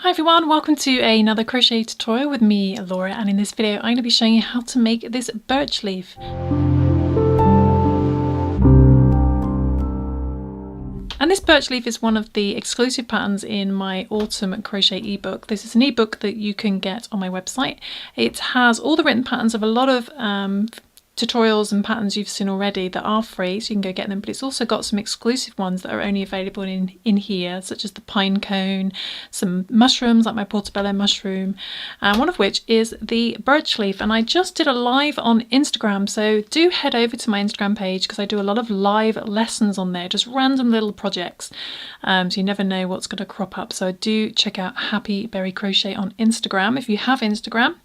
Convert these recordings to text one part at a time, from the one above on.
Hi everyone, welcome to another crochet tutorial with me, Laura, and in this video I'm going to be showing you how to make this birch leaf. And this birch leaf is one of the exclusive patterns in my autumn crochet ebook. This is an ebook that you can get on my website. It has all the written patterns of a lot of tutorials and patterns you've seen already that are free, so you can go get them, but it's also got some exclusive ones that are only available in here, such as the pine cone, some mushrooms like my portobello mushroom, and one of which is the birch leaf. And I just did a live on Instagram, so do head over to my Instagram page because I do a lot of live lessons on there, just random little projects, so you never know what's going to crop up. So do check out Happy Berry Crochet on Instagram if you have Instagram.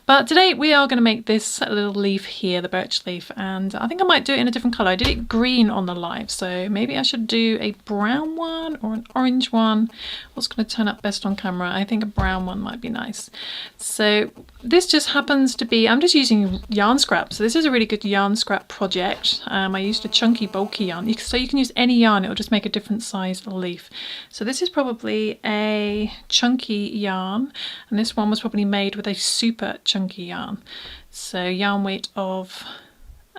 But today we are going to make this little leaf here, the birch leaf, and I think I might do it in a different colour. I did it green on the live, so maybe I should do a brown one or an orange one. What's going to turn up best on camera? I think a brown one might be nice. So this just happens to be, I'm just using yarn scrap, so this is a really good yarn scrap project. I used a chunky bulky yarn, so you can use any yarn, it'll just make a different size leaf. So this is probably a chunky yarn, and this one was probably made with a super chunky yarn. So yarn weight of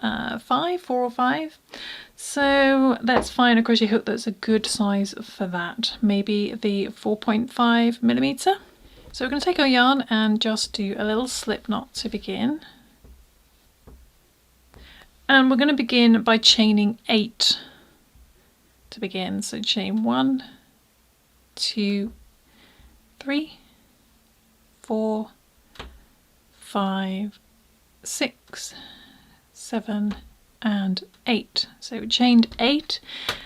4 or 5. So let's find a crochet hook that's a good size for that. Maybe the 4.5mm. So we're going to take our yarn and just do a little slip knot to begin. And we're going to begin by chaining 8 to begin. So chain 1, 2, 3, 4, 5, 6, 7 and 8. So we chained 8.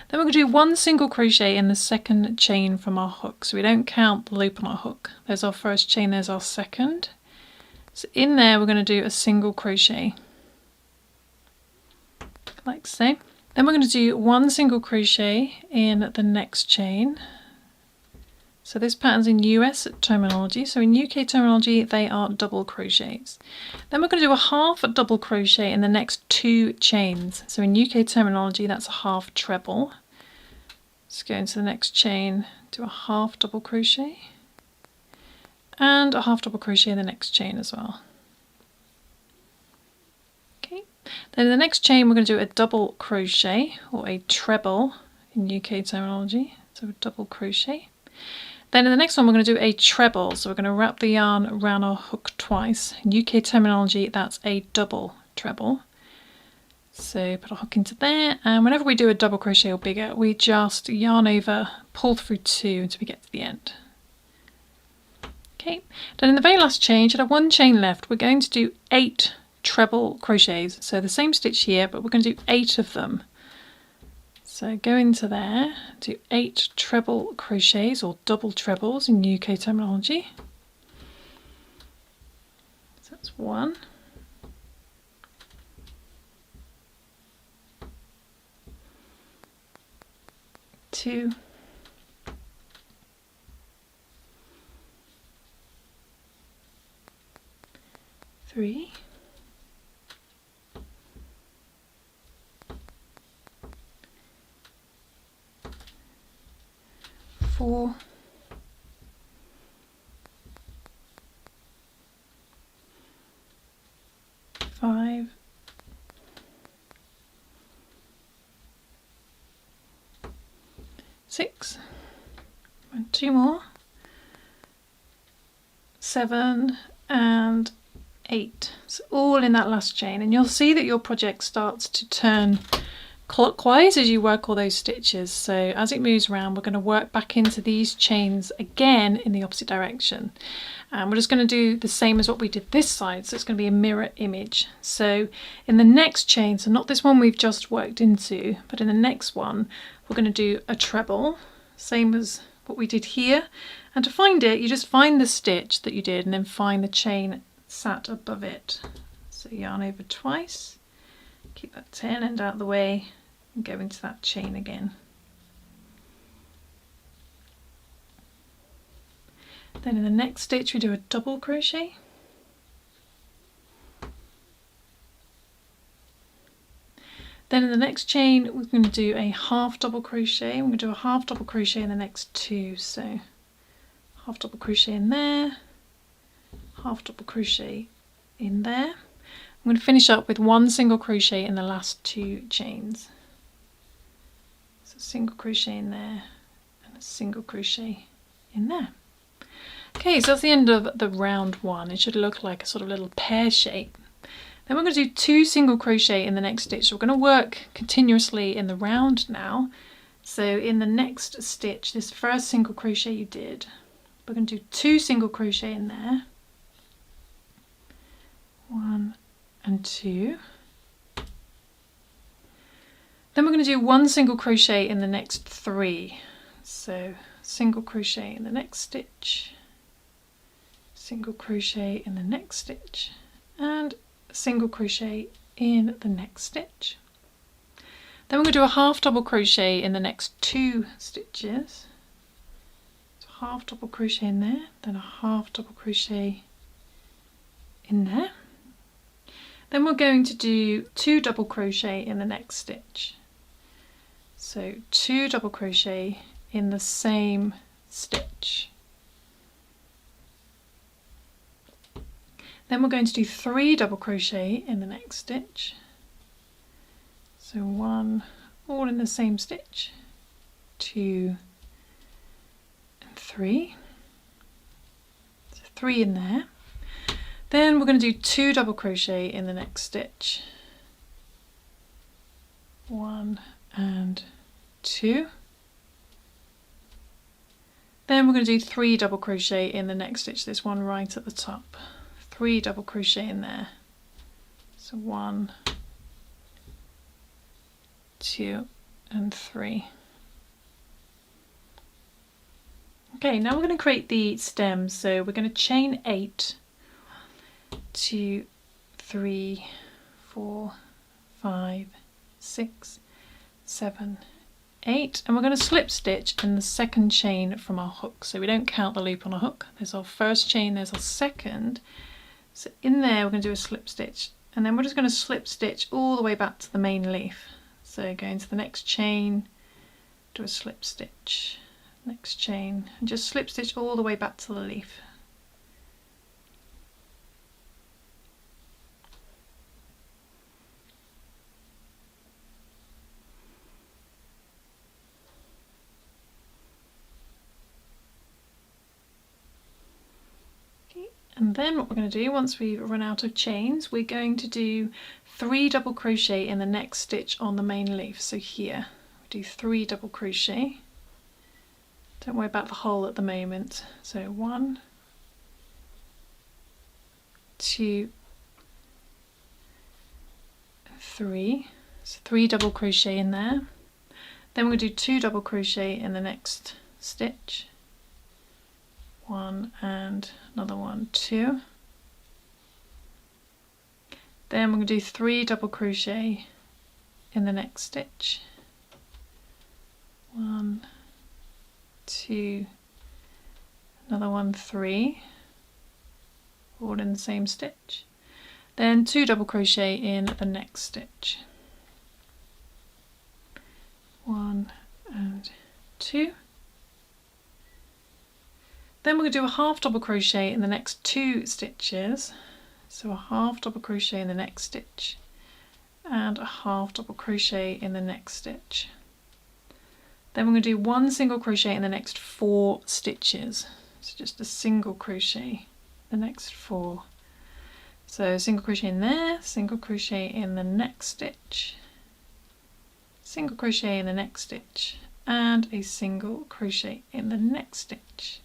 Then we're going to do 1 single crochet in the second chain from our hook, so we don't count the loop on our hook. There's our first chain, there's our second. So in there we're going to do a single crochet like so. Then we're going to do 1 single crochet in the next chain. So this pattern's in US terminology, so in UK terminology they are double crochets. Then we're going to do a half double crochet in the next 2 chains. So in UK terminology that's a half treble. Let's go into the next chain, do a half double crochet and a half double crochet in the next chain as well. Okay, then in the next chain we're going to do a double crochet, or a treble in UK terminology, so a double crochet. Then in the next one we're going to do a treble, so we're going to wrap the yarn around our hook twice. In UK terminology that's a double treble. So put our hook into there, and whenever we do a double crochet or bigger we just yarn over, pull through 2 until we get to the end. Okay, then in the very last chain, should have 1 chain left, we're going to do 8 treble crochets. So the same stitch here, but we're going to do 8 of them. So go into there, do 8 treble crochets, or double trebles in UK terminology. So that's 1, 2, 3, 4, 5, 6, and 2 more, 7 and 8. So all in that last chain, and you'll see that your project starts to turn clockwise as you work all those stitches. So as it moves around we're going to work back into these chains again in the opposite direction, and we're just going to do the same as what we did this side, so it's going to be a mirror image. So in the next chain, so not this one we've just worked into, but in the next one we're going to do a treble, same as what we did here, and to find it you just find the stitch that you did and then find the chain sat above it. So yarn over twice, keep that tail end out of the way and go into that chain again. Then in the next stitch we do a double crochet, then in the next chain we're going to do a half double crochet, and we're going to do a half double crochet in the next 2, so half double crochet in there, half double crochet in there. I'm going to finish up with 1 single crochet in the last 2 chains. So single crochet in there and a single crochet in there. Okay, so that's the end of the round 1. It should look like a sort of little pear shape. Then we're going to do 2 single crochet in the next stitch. So we're going to work continuously in the round now. So in the next stitch, this first single crochet you did, we're going to do 2 single crochet in there. 1 and 2. Then we're going to do 1 single crochet in the next 3. So single crochet in the next stitch, single crochet in the next stitch, and single crochet in the next stitch. Then we're going to do a half double crochet in the next 2 stitches. So half double crochet in there, then a half double crochet in there. Then we're going to do 2 double crochet in the next stitch. So 2 double crochet in the same stitch. Then we're going to do 3 double crochet in the next stitch. So 1 all in the same stitch, 2 and 3. So 3 in there. Then we're going to do 2 double crochet in the next stitch. 1 and 2. Then we're going to do 3 double crochet in the next stitch, this one right at the top. 3 double crochet in there. So 1, 2 and 3. Okay, now we're going to create the stems. So we're going to chain 8, 2, 3, 4, 5, 6, 7, 8, and we're going to slip stitch in the second chain from our hook. So we don't count the loop on a hook. There's our first chain, there's our second. So in there we're going to do a slip stitch, and then we're just going to slip stitch all the way back to the main leaf. So go into the next chain, do a slip stitch, next chain, and just slip stitch all the way back to the leaf. And then what we're going to do, once we run out of chains, we're going to do 3 double crochet in the next stitch on the main leaf. So here, we do 3 double crochet. Don't worry about the hole at the moment. So 1, 2, 3. So 3 double crochet in there. Then we're going to do 2 double crochet in the next stitch. 1 and another 1, 2. Then we're going to do 3 double crochet in the next stitch. 1, 2, another 1, 3, all in the same stitch. Then 2 double crochet in the next stitch. 1 and 2. Then we're going to do a half double crochet in the next 2 stitches. So a half double crochet in the next stitch and a half double crochet in the next stitch. Then we're going to do 1 single crochet in the next 4 stitches. So just a single crochet the next 4. So single crochet in there, single crochet in the next stitch, single crochet in the next stitch, and a single crochet in the next stitch.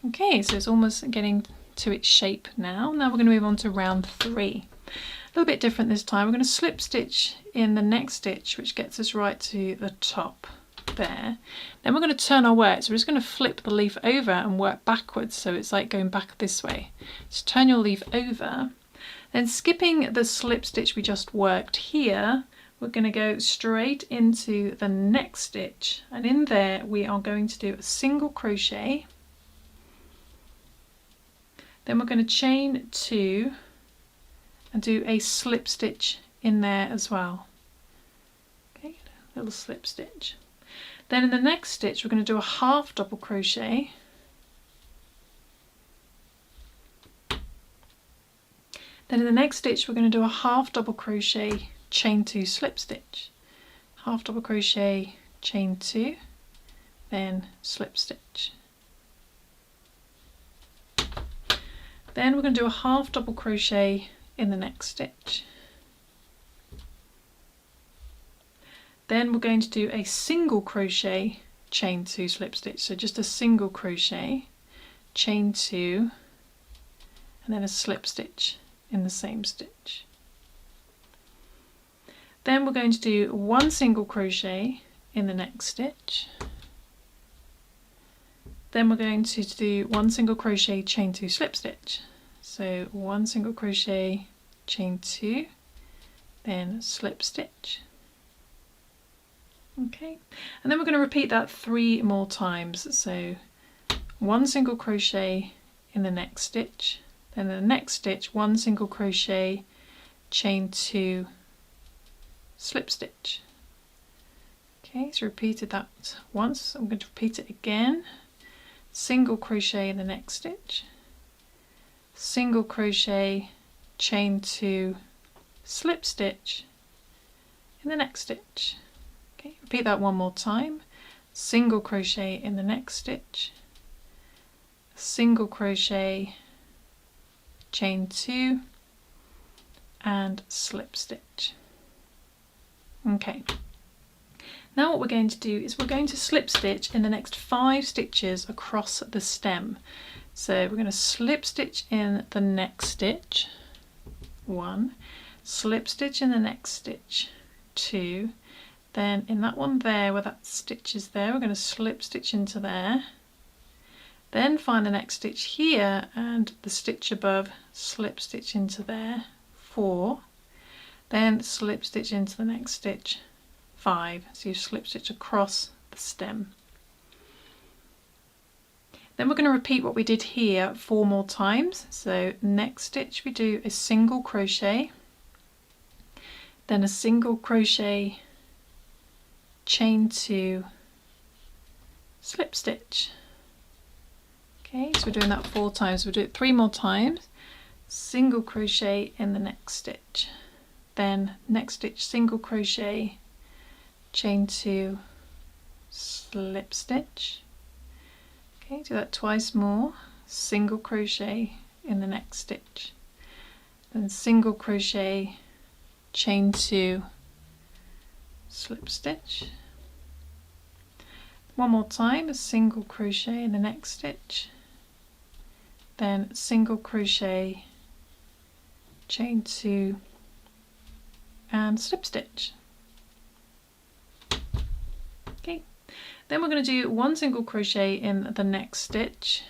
Okay, so it's almost getting to its shape now. Now we're going to move on to round 3. A little bit different this time. We're going to slip stitch in the next stitch, which gets us right to the top there. Then we're going to turn our work. So we're just going to flip the leaf over and work backwards. So it's like going back this way. So turn your leaf over. Then skipping the slip stitch we just worked here, we're going to go straight into the next stitch. And in there we are going to do a single crochet. Then we're going to chain 2 and do a slip stitch in there as well. Okay, little slip stitch. Then in the next stitch we're going to do a half double crochet Then in the next stitch we're going to do a half double crochet, chain 2, slip stitch, half double crochet, chain 2, then slip stitch. Then we're going to do a half double crochet in the next stitch. Then we're going to do a single crochet, chain 2, slip stitch, so just a single crochet, chain 2, and then a slip stitch in the same stitch. Then we're going to do one single crochet in the next stitch. Then we're going to do one single crochet, chain 2, slip stitch. So one single crochet, chain 2, then slip stitch. Okay, and then we're going to repeat that 3 more times. So one single crochet in the next stitch, then in the next stitch one single crochet, chain 2, slip stitch. Okay, so repeated that once. I'm going to repeat it again. Single crochet in the next stitch, single crochet, chain 2, slip stitch in the next stitch. Okay, repeat that one more time. Single crochet in the next stitch, single crochet, chain 2, and slip stitch. Okay, now what we're going to do is we're going to slip stitch in the next 5 stitches across the stem. So we're going to slip stitch in the next stitch, 1, slip stitch in the next stitch, 2, then in that one there where that stitch is there, we're going to slip stitch into there, then find the next stitch here and the stitch above, slip stitch into there, 4, then slip stitch into the next stitch, 5, so you slip stitch across the stem. Then we're going to repeat what we did here 4 more times. So next stitch we do a single crochet, then a single crochet, chain 2, slip stitch. Okay, so we're doing that 4 times. We'll do it 3 more times. Single crochet in the next stitch, then next stitch single crochet, chain 2, slip stitch. Okay, do that twice more. Single crochet in the next stitch, then single crochet, chain 2, slip stitch. One more time, a single crochet in the next stitch, then single crochet, chain 2, and slip stitch. Okay, then we're going to do one single crochet in the next stitch,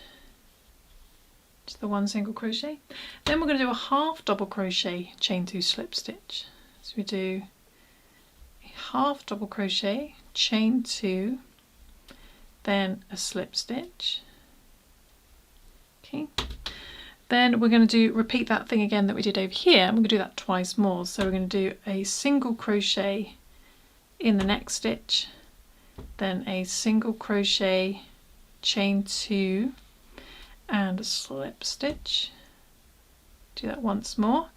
just the one single crochet. Then we're going to do a half double crochet, chain 2, slip stitch. So we do a half double crochet, chain 2, then a slip stitch. Okay, then we're going to repeat that thing again that we did over here, and we're going to do that twice more. So we're going to do a single crochet in the next stitch, then a single crochet, chain 2, and a slip stitch. Do that once more.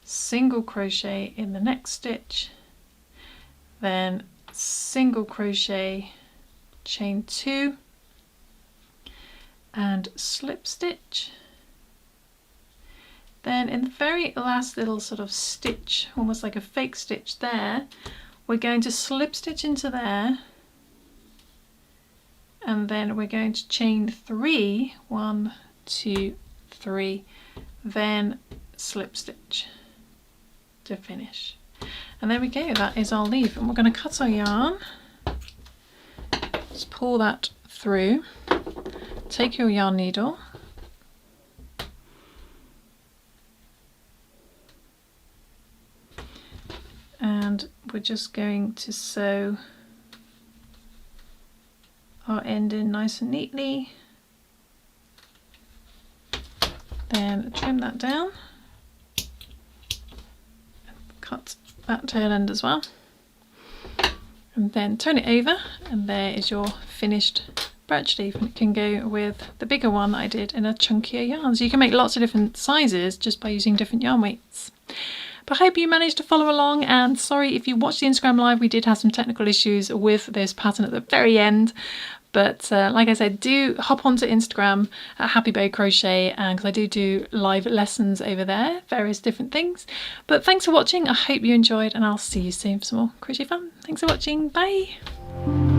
Single crochet in the next stitch, then single crochet, chain 2, and slip stitch. Then in the very last little sort of stitch, almost like a fake stitch there, we're going to slip stitch into there, and then we're going to chain 3, 1, 2, 3, then slip stitch to finish. And there we go, that is our leaf. And we're going to cut our yarn, just pull that through, take your yarn needle, and we're just going to sew our end in nice and neatly, then trim that down, cut that tail end as well, and then turn it over, and there is your finished birch leaf, and it can go with the bigger one that I did in a chunkier yarn. So you can make lots of different sizes just by using different yarn weights. But I hope you managed to follow along, and sorry if you watched the Instagram live, we did have some technical issues with this pattern at the very end. But like I said, do hop onto Instagram at Happy Bow Crochet, because I do live lessons over there, various different things. But thanks for watching, I hope you enjoyed, and I'll see you soon for some more crochet fun. Thanks for watching, bye!